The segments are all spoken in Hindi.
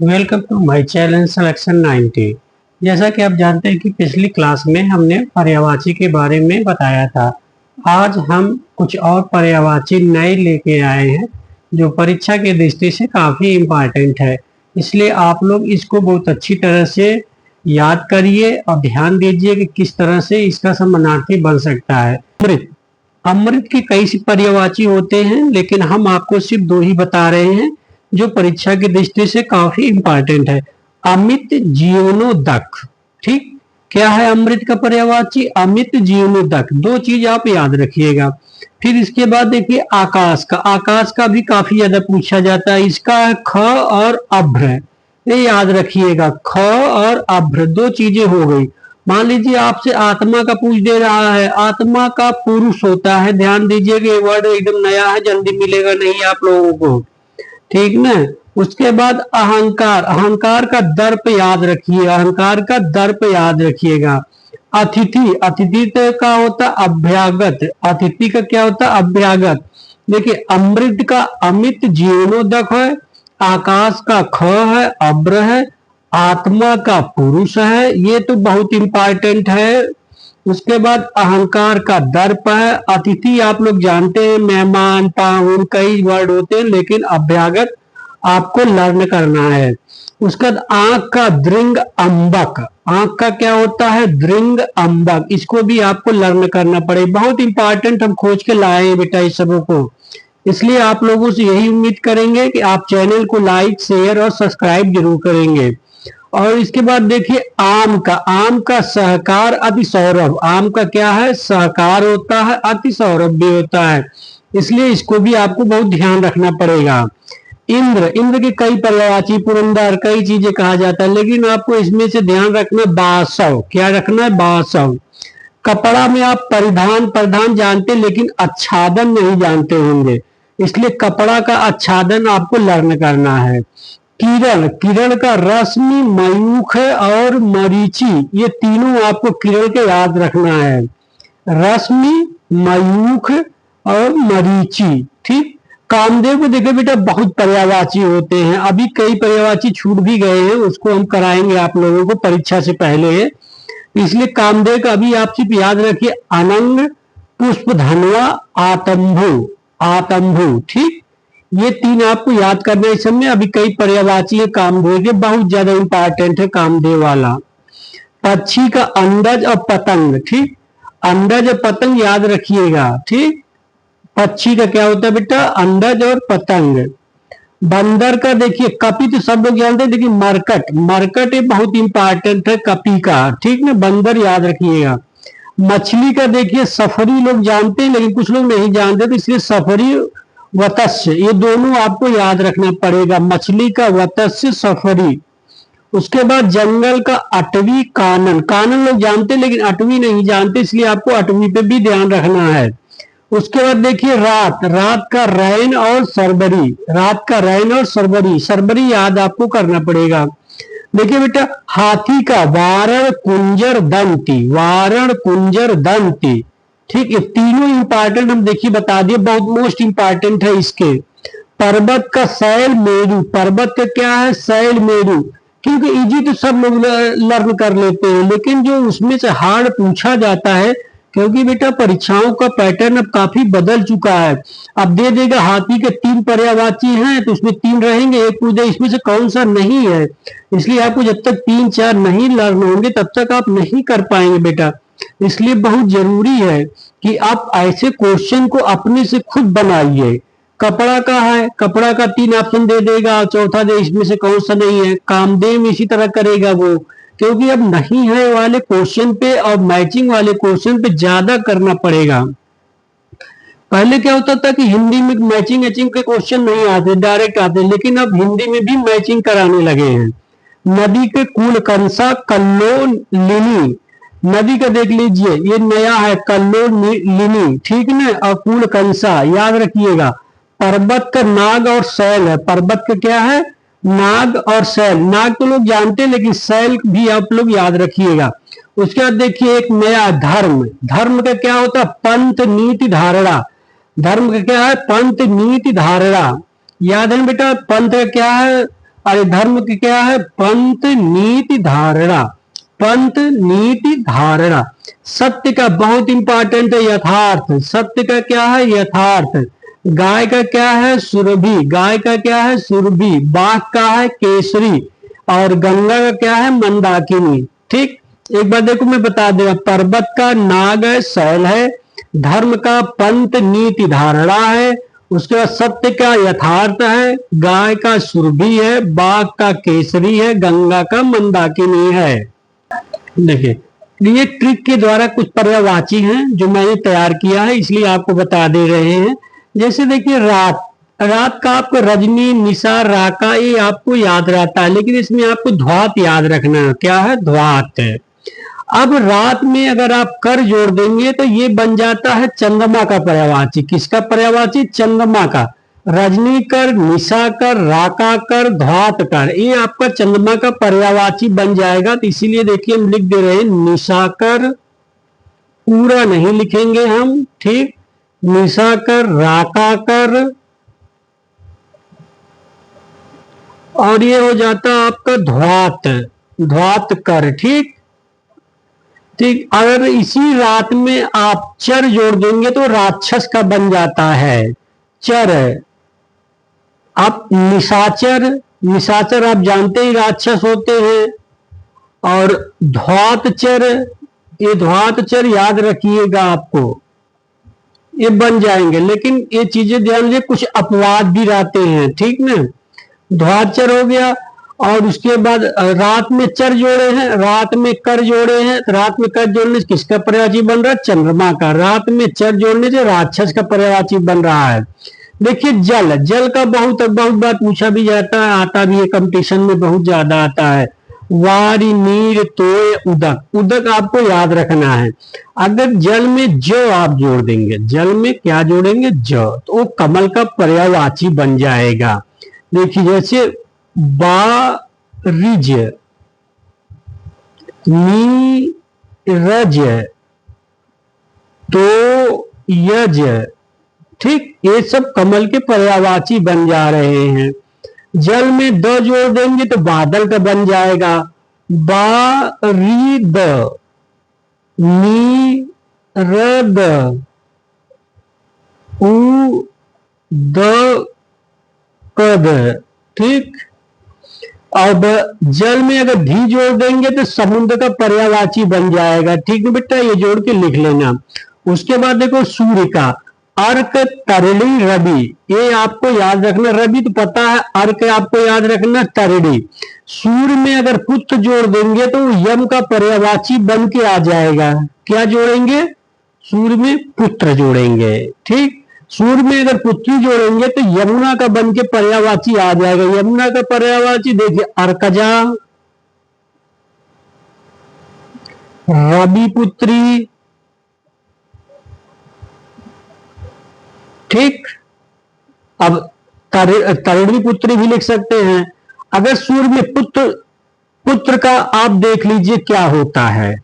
Welcome to my channel selection 90। जैसा कि आप जानते हैं कि पिछली क्लास में हमने पर्यायवाची के बारे में बताया था। आज हम कुछ और पर्यायवाची नए लेके आए हैं जो परीक्षा की दृष्टि से काफ़ी इम्पॉर्टेंट है। इसलिए आप लोग इसको बहुत अच्छी तरह से याद करिए और ध्यान दीजिए कि किस तरह से इसका समानार्थी बन सकता है। अमृत अमृत के कई पर्यायवाची होते हैं, लेकिन हम आपको सिर्फ दो ही बता रहे हैं जो परीक्षा की दृष्टि से काफी इंपॉर्टेंट है। अमित जीवनोदक। ठीक, क्या है अमृत का पर्यायवाची? अमित जीवनोदक। दो चीज आप याद रखिएगा। फिर इसके बाद देखिए आकाश का भी काफी ज्यादा पूछा जाता है। इसका है ख और अभ्र। ये याद रखिएगा, ख और अभ्र दो चीजें हो गई। मान लीजिए आपसे आत्मा का पूछ दे रहा है, आत्मा का पुरुष होता है। ध्यान दीजिए कि वर्ड एकदम नया है, जल्दी मिलेगा नहीं आप लोगों को, ठीक ना। उसके बाद अहंकार, अहंकार का दर्प याद रखिए, अहंकार का दर्प याद रखिएगा। अतिथि, अतिथि का होता अभ्यागत, अतिथि का क्या होता अभ्यागत। देखिए अमृत का अमित जीवनोदक है, आकाश का ख है, अब्र है, आत्मा का पुरुष है, ये तो बहुत इंपॉर्टेंट है। उसके बाद अहंकार का दर्प है। अतिथि आप लोग जानते हैं, मेहमान, पाहुन, कई वर्ड होते हैं, लेकिन अभ्यागत आपको लर्न करना है। उसके बाद आंख का दृंग अंबक, आंख का क्या होता है दृंग अंबक, इसको भी आपको लर्न करना पड़े। बहुत इंपॉर्टेंट हम खोज के लाए हैं बेटा इस सबों को, इसलिए आप लोगों से यही उम्मीद करेंगे कि आप चैनल को लाइक, शेयर और सब्सक्राइब जरूर करेंगे। और इसके बाद देखिए आम का सहकार अति सौरभ, आम का क्या है सहकार होता है, अति सौरभ भी होता है, इसलिए इसको भी आपको बहुत ध्यान रखना पड़ेगा। इंद्र, इंद्र के कई पर्यायवाची, पुरंदर, कई चीजें कहा जाता है, लेकिन आपको इसमें से ध्यान रखना बासव, क्या रखना है बासव। कपड़ा में आप परिधान, परिधान जानते लेकिन आच्छादन नहीं जानते होंगे, इसलिए कपड़ा का आच्छादन आपको लर्न करना है। किरण, किरण का रश्मि, मयूख और मरीचि, ये तीनों आपको किरण के याद रखना है। रश्मि, मयूख और मरीचि। ठीक, कामदेव को देखो बेटा बहुत पर्यायवाची होते हैं, अभी कई पर्यायवाची छूट भी गए हैं, उसको हम कराएंगे आप लोगों को परीक्षा से पहले, इसलिए कामदेव का अभी आप सिर्फ याद रखिए अनंग, पुष्प धनवा, आतंभु, आतंभु। ठीक, ये तीन आपको याद करना है इस समय। अभी कई पर्यायवाची है कामदेव के, बहुत ज्यादा इंपॉर्टेंट है कामदेव वाला। पक्षी का अंडज और पतंग। ठीक, अंडज और पतंग याद रखिएगा। ठीक, पक्षी का क्या होता है बेटा अंडज और पतंग। बंदर का देखिए कपी तो सब लोग जानते हैं, लेकिन मरकट, मरकट ये बहुत इंपॉर्टेंट है कपी का, ठीक ना, बंदर याद रखिएगा। मछली का देखिए सफरी लोग जानते हैं, लेकिन कुछ लोग नहीं जानते, तो इसलिए सफरी, वत्स्य, ये दोनों आपको याद रखना पड़ेगा, मछली का वत्स्य, सफरी। उसके बाद जंगल का अटवी, कानन, कानन लोग जानते लेकिन अटवी नहीं जानते, इसलिए आपको अटवी पे भी ध्यान रखना है। उसके बाद देखिए रात, रात का रैन और सरबरी, रात का रैन और सरबरी, सरबरी याद आपको करना पड़ेगा। देखिए बेटा हाथी का वारण, कुंजर, दंती, वारण, कुंजर, दंती। ठीक, ये तीनों इंपॉर्टेंट हम देखिए बता दिए, बहुत मोस्ट इंपॉर्टेंट है इसके। पर्वत का शैल, मेरु, पर्वत का क्या है शैल, मेरु, क्योंकि इजी तो सब लोग लर्न कर लेते हैं, लेकिन जो उसमें से हार्ड पूछा जाता है, क्योंकि बेटा परीक्षाओं का पैटर्न अब काफी बदल चुका है। अब दे देगा हाथी के तीन पर्यायवाची हैं तो उसमें तीन रहेंगे, एक पूछ दे इसमें से कौन सा नहीं है, इसलिए आपको जब तक तीन चार नहीं लर्न होंगे तब तक आप नहीं कर पाएंगे बेटा। इसलिए बहुत जरूरी है कि आप ऐसे क्वेश्चन को अपने से खुद बनाइए। कपड़ा का है, कपड़ा का तीन ऑप्शन दे देगा, चौथा दे इसमें से कौन सा नहीं है। कामदेव इसी तरह करेगा वो, क्योंकि अब नहीं है वाले क्वेश्चन पे और मैचिंग वाले क्वेश्चन पे ज्यादा करना पड़ेगा। पहले क्या होता था कि हिंदी में मैचिंग एचिंग के क्वेश्चन नहीं आते, डायरेक्ट आते, लेकिन अब हिंदी में भी मैचिंग कराने लगे हैं। नदी के कुल कंसा, कल्लो, लिनी, नदी का देख लीजिए ये नया है, कल्लो, लिनी, ठीक ना, और कुल कंसा याद रखिएगा। पर्वत का नाग और शैल है, पर्वत का क्या है नाग और शैल, नाग तो लोग जानते हैं लेकिन शैल भी आप लोग याद रखिएगा। उसके बाद देखिए एक नया धर्म, धर्म का क्या होता है पंथ, नीति, धारणा, धर्म का क्या है पंथ, नीति, धारणा, याद है बेटा। पंथ का क्या है अरे धर्म की क्या है? पंथ नीति धारणा, पंथ नीति धारणा। सत्य का बहुत इंपॉर्टेंट है यथार्थ, सत्य का क्या है? यथार्थ। गाय का क्या है? सुरभि, गाय का क्या है? सुरभि। बाघ का है? केसरी। और गंगा का क्या है? मंदाकिनी। ठीक, एक बार देखो मैं बता दूंगा, पर्वत का नाग है, शैल है। धर्म का पंथ नीति धारणा है। उसके बाद सत्य का यथार्थ है। गाय का सुरभि है। बाघ का केसरी है। गंगा का मंदाकिनी है। देखिए, ये ट्रिक के द्वारा कुछ पर्यायवाची हैं जो मैंने तैयार किया है, इसलिए आपको बता दे रहे हैं। जैसे देखिए रात, रात का आपको रजनी, निशा, राका ये आपको याद रहता है, लेकिन इसमें आपको ध्वात याद रखना है। क्या है? ध्वात। अब रात में अगर आप कर जोड़ देंगे तो ये बन जाता है चंद्रमा का पर्यायवाची। किसका पर्यायवाची? चंद्रमा का। रजनी कर, निशा कर, राका कर, ध्वात कर, ये आपका चंद्रमा का पर्यायवाची बन जाएगा। तो इसीलिए देखिए हम लिख दे रहे हैं निशा कर, पूरा नहीं लिखेंगे हम, ठीक। निशा कर, राका कर, और ये हो जाता आपका ध्वात, ध्वात कर, ठीक। ठीक, अगर इसी रात में आप चर जोड़ देंगे तो राक्षस का बन जाता है चर। आप निशाचर, निशाचर आप जानते ही राक्षस होते हैं। और ध्वातचर, ये ध्वातचर याद रखिएगा आपको, ये बन जाएंगे। लेकिन ये चीजें ध्यान दीजिए, कुछ अपवाद भी रहते हैं, ठीक ना। ध्वातचर हो गया, और उसके बाद रात में चर जोड़े हैं, रात में कर जोड़े हैं। रात में कर जोड़ने से किसका पर्यायवाची बन रहा है? चंद्रमा का। रात में चर जोड़ने से राक्षस का पर्यायवाची बन रहा है। देखिए जल, जल का बहुत बहुत बार पूछा भी जाता है, आता भी है कंपटीशन में, बहुत ज्यादा आता है। वारी, नीर, तोय, उदक। उदक आपको याद रखना है। अगर जल में ज आप जोड़ देंगे, जल में क्या जोड़ेंगे? ज, तो वो कमल का पर्यायवाची बन जाएगा। देखिए जैसे बारिज, नीरज, तो यज, ठीक, ये सब कमल के पर्यायवाची बन जा रहे हैं। जल में द जोड़ देंगे तो बादल का बन जाएगा। बारिद, नीरद, उदकद, ठीक। अब जल में अगर धी जोड़ देंगे तो समुद्र का पर्यायवाची बन जाएगा, ठीक है बेटा, ये जोड़ के लिख लेना। उसके बाद देखो सूर्य का, अर्क, तरड़ी, रवि, ये आपको याद रखना। रवि तो पता है, अर्क आपको याद रखना, तरड़ी। सूर्य में अगर पुत्र जोड़ देंगे तो यम का पर्यायवाची बन के आ जाएगा। क्या जोड़ेंगे? सूर्य में पुत्र जोड़ेंगे, ठीक। सूर्य में अगर पुत्री जोड़ेंगे तो यमुना का बन के पर्यायवाची आ जाएगा। यमुना का पर्यायवाची देखिए अर्कजा, रवि पुत्री, ठीक। अब तरुणी पुत्री भी लिख सकते हैं। अगर सूर्य में पुत्र, पुत्र का आप देख लीजिए क्या होता है।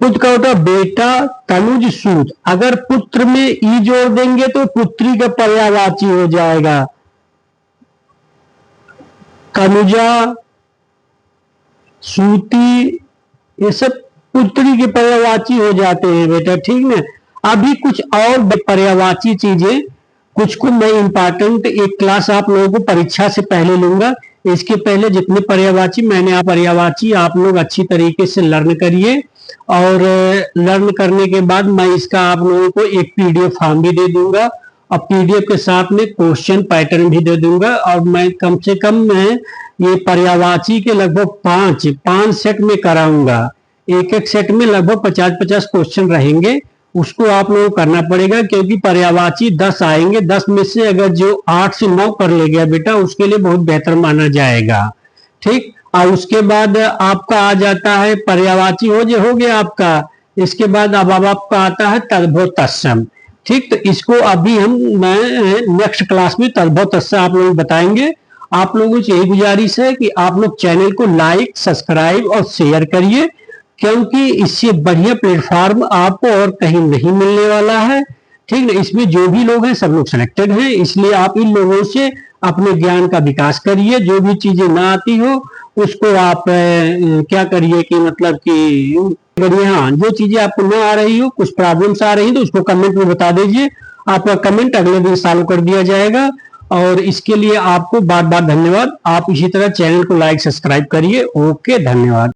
पुत्र का होता है बेटा, तनुज, सूत। अगर पुत्र में ई जोड़ देंगे तो पुत्री का पर्यायवाची हो जाएगा कनुजा, सूती, ये सब पुत्री के पर्यायवाची हो जाते हैं बेटा, ठीक ना। अभी कुछ और पर्यायवाची चीजें, कुछ को मैं इंपॉर्टेंट एक क्लास आप लोगों को परीक्षा से पहले लूंगा। इसके पहले जितने पर्यायवाची मैंने पर्यायवाची आप लोग अच्छी तरीके से लर्न करिए, और लर्न करने के बाद मैं इसका आप लोगों को एक पीडीएफ फॉर्म भी दे दूंगा, और पीडीएफ के साथ में क्वेश्चन पैटर्न भी दे दूंगा। और मैं कम से कम मैं ये पर्यायवाची के लगभग पांच सेट में कराऊंगा। एक एक सेट में लगभग 50-50 क्वेश्चन रहेंगे, उसको आप लोगों को करना पड़ेगा, क्योंकि पर्यायवाची 10 आएंगे। 10 में से अगर जो 8 से 9 कर ले गया बेटा, उसके लिए बहुत बेहतर माना जाएगा, ठीक। और उसके बाद आपका आ जाता है पर्यायवाची हो गया आपका। इसके बाद अब आपका आता है तद्भव तत्सम, ठीक। तो इसको अभी मैं नेक्स्ट क्लास में तद्भव तत्सम आप लोग बताएंगे। आप लोगों से यही गुजारिश है कि आप लोग चैनल को लाइक, सब्सक्राइब और शेयर करिए, क्योंकि इससे बढ़िया प्लेटफॉर्म आपको और कहीं नहीं मिलने वाला है, ठीक ना। इसमें जो भी लोग हैं सब लोग सिलेक्टेड हैं, इसलिए आप इन लोगों से अपने ज्ञान का विकास करिए। जो भी चीजें ना आती हो उसको आप क्या करिए कि मतलब कि करिए। हाँ, जो चीजें आपको ना आ रही हो, कुछ प्रॉब्लम्स आ रही हैं तो उसको कमेंट में बता दीजिए। आपका कमेंट अगले दिन सॉल्व कर दिया जाएगा। और इसके लिए आपको बार बार धन्यवाद। आप इसी तरह चैनल को लाइक सब्सक्राइब करिए। ओके, धन्यवाद।